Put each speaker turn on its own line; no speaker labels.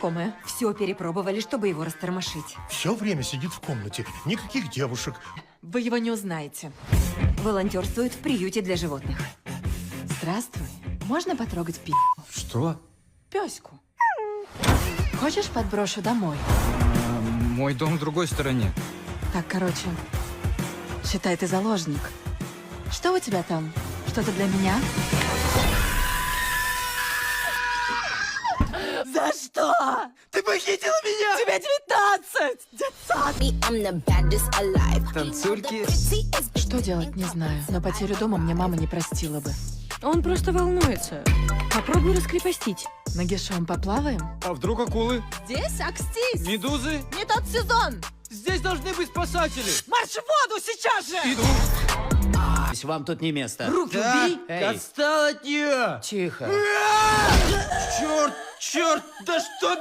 знакомая.
Все перепробовали, чтобы его растормошить.
Все время сидит в комнате. Никаких девушек.
Вы его не узнаете.
Волонтерствует в приюте для животных.
Здравствуй. Можно потрогать
Что?
пёську? Хочешь, подброшу домой?
Мой дом в другой стороне.
Так, короче, считай, ты заложник. Что у тебя там? Что-то для меня? За что?
Ты похитила меня!
Тебе 19! Детсад!
I'm the baddest alive.
Танцульки.
Что делать, не знаю. Но потерю дома мне мама не простила бы.
Он просто волнуется. Попробуй раскрепостить.
Нагишом поплаваем?
А вдруг акулы?
Здесь акстись!
Медузы?
Не тот сезон!
Здесь должны быть спасатели.
Марш в воду сейчас же!
Иду.
Вам тут не место.
Руки
Да,
убери!
Эй.
отстал от нее.
Тихо.
Черт, черт, да что